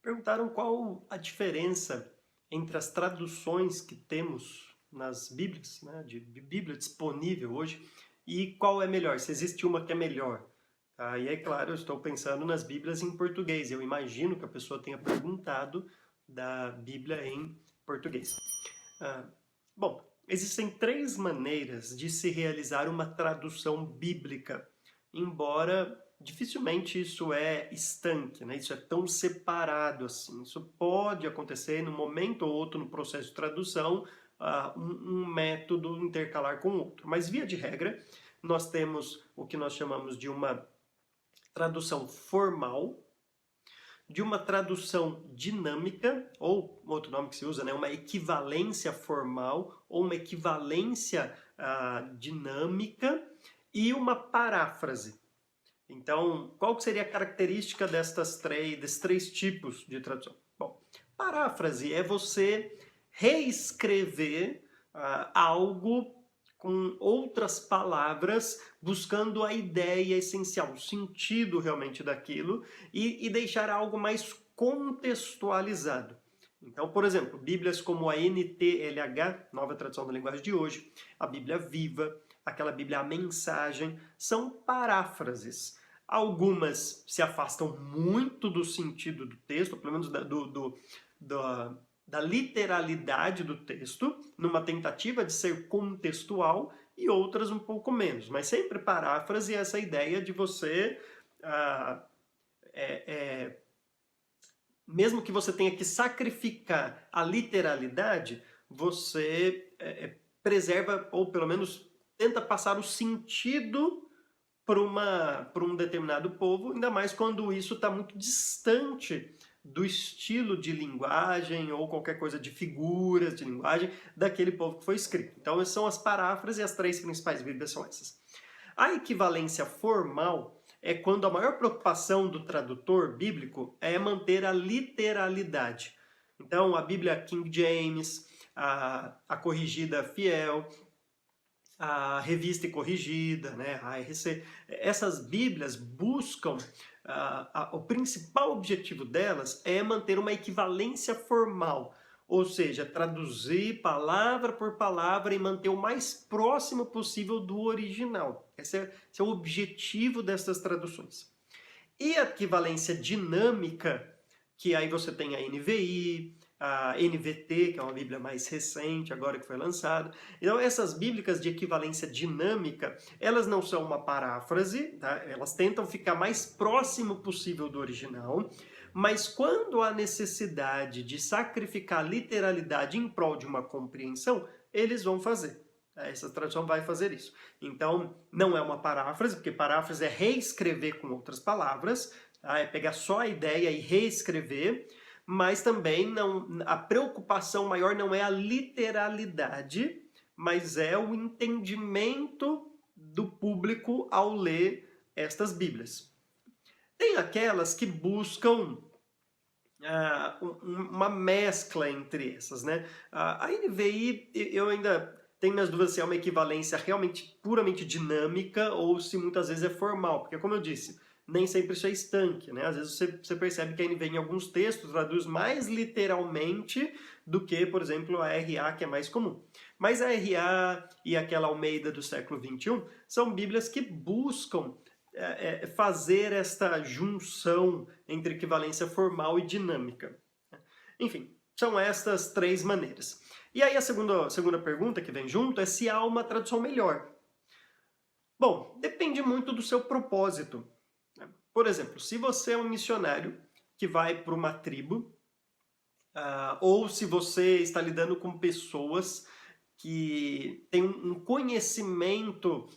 Perguntaram qual a diferença entre as traduções que temos nas Bíblias, né, de Bíblia disponível hoje, e qual é melhor, se existe uma que é melhor. Tá? E é claro, eu estou pensando nas Bíblias em português. Eu imagino que a pessoa tenha perguntado da Bíblia em português. Ah, bom, existem três maneiras de se realizar uma tradução bíblica, embora dificilmente isso é estanque, né? Isso é tão separado assim. Isso pode acontecer num momento ou outro no processo de tradução, um método intercalar com outro. Mas, via de regra, nós temos o que nós chamamos de uma tradução formal, de uma tradução dinâmica, ou outro nome que se usa, né, uma equivalência formal, ou uma equivalência dinâmica, e uma paráfrase. Então, qual seria a característica desses três tipos de tradução? Bom, paráfrase é você reescrever algo com outras palavras, buscando a ideia essencial, o sentido realmente daquilo, e deixar algo mais contextualizado. Então, por exemplo, Bíblias como a NTLH, Nova Tradução da Linguagem de Hoje, a Bíblia Viva, aquela Bíblia A Mensagem, são paráfrases. Algumas se afastam muito do sentido do texto, pelo menos da literalidade do texto, numa tentativa de ser contextual, e outras um pouco menos. Mas sempre paráfrase é essa ideia de você, mesmo que você tenha que sacrificar a literalidade, você preserva, ou pelo menos tenta passar o sentido para um determinado povo, ainda mais quando isso está muito distante do estilo de linguagem ou qualquer coisa de figuras de linguagem daquele povo que foi escrito. Então, essas são as paráfrases, e as três principais bíblias são essas. A equivalência formal é quando a maior preocupação do tradutor bíblico é manter a literalidade. Então, a Bíblia King James, a corrigida fiel, a revista e corrigida, né, a ARC, essas bíblias buscam, o principal objetivo delas é manter uma equivalência formal, ou seja, traduzir palavra por palavra e manter o mais próximo possível do original. Esse é o objetivo dessas traduções. E a equivalência dinâmica, que aí você tem a NVI, a NVT, que é uma Bíblia mais recente, agora que foi lançada. Então, essas bíblicas de equivalência dinâmica, elas não são uma paráfrase, tá? Elas tentam ficar mais próximo possível do original, mas quando há necessidade de sacrificar a literalidade em prol de uma compreensão, eles vão fazer. Essa tradução vai fazer isso. Então, não é uma paráfrase, porque paráfrase é reescrever com outras palavras, tá? É pegar só a ideia e reescrever, mas também a preocupação maior não é a literalidade, mas é o entendimento do público ao ler estas Bíblias. Tem aquelas que buscam uma mescla entre essas, né? A NVI, eu ainda tenho minhas dúvidas se é uma equivalência realmente puramente dinâmica ou se muitas vezes é formal, porque como eu disse, nem sempre isso é estanque, né? Às vezes você percebe que a NVI em alguns textos traduz mais literalmente do que, por exemplo, a RA, que é mais comum. Mas a RA e aquela Almeida do século XXI são bíblias que buscam fazer esta junção entre equivalência formal e dinâmica. Enfim, são estas três maneiras. E aí a segunda pergunta que vem junto é se há uma tradução melhor. Bom, depende muito do seu propósito. Por exemplo, se você é um missionário que vai para uma tribo, ou se você está lidando com pessoas que têm um conhecimento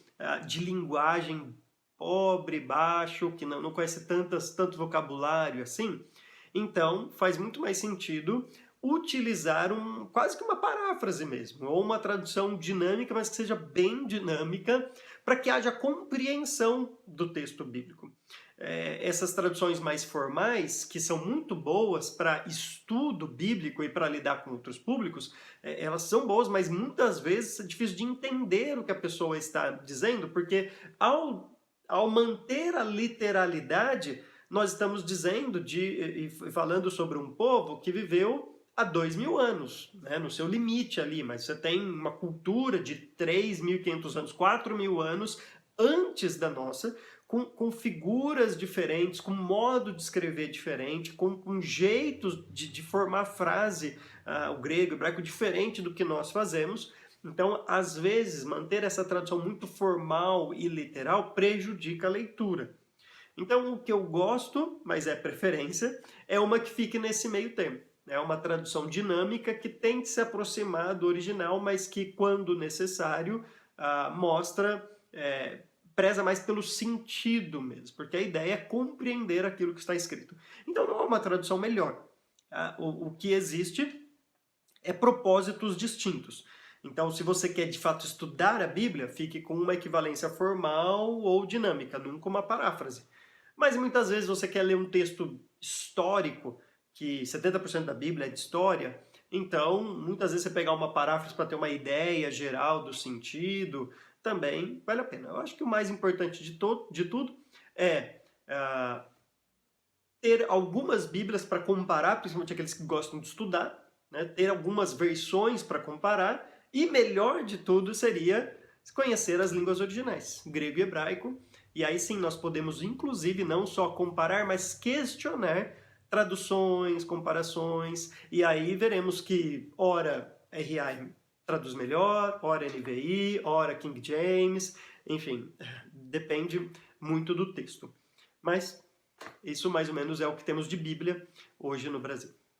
de linguagem pobre, baixo, que não conhece tanto vocabulário assim, então faz muito mais sentido utilizar quase que uma paráfrase mesmo, ou uma tradução dinâmica, mas que seja bem dinâmica, para que haja compreensão do texto bíblico. Essas traduções mais formais, que são muito boas para estudo bíblico e para lidar com outros públicos, elas são boas, mas muitas vezes é difícil de entender o que a pessoa está dizendo, porque ao manter a literalidade, nós estamos dizendo e falando sobre um povo que viveu há 2.000 anos, né, no seu limite ali, mas você tem uma cultura de 3.500 anos, 4.000 anos antes da nossa, com figuras diferentes, com modo de escrever diferente, com jeitos de formar frase, o grego, o hebraico, diferente do que nós fazemos. Então, às vezes, manter essa tradução muito formal e literal prejudica a leitura. Então, o que eu gosto, mas é preferência, é uma que fique nesse meio termo. É uma tradução dinâmica que tente se aproximar do original, mas que, quando necessário, mostra, preza mais pelo sentido mesmo, porque a ideia é compreender aquilo que está escrito. Então, não é uma tradução melhor. O que existe é propósitos distintos. Então, se você quer de fato estudar a Bíblia, fique com uma equivalência formal ou dinâmica, nunca uma paráfrase. Mas muitas vezes você quer ler um texto histórico, que 70% da Bíblia é de história, então muitas vezes você pegar uma paráfrase para ter uma ideia geral do sentido, também vale a pena. Eu acho que o mais importante de tudo é ter algumas Bíblias para comparar, principalmente aqueles que gostam de estudar, né? Ter algumas versões para comparar, e melhor de tudo seria conhecer as línguas originais, grego e hebraico, e aí sim nós podemos inclusive não só comparar, mas questionar traduções, comparações, e aí veremos que ora RI traduz melhor, ora NVI, ora King James, enfim, depende muito do texto. Mas isso mais ou menos é o que temos de Bíblia hoje no Brasil.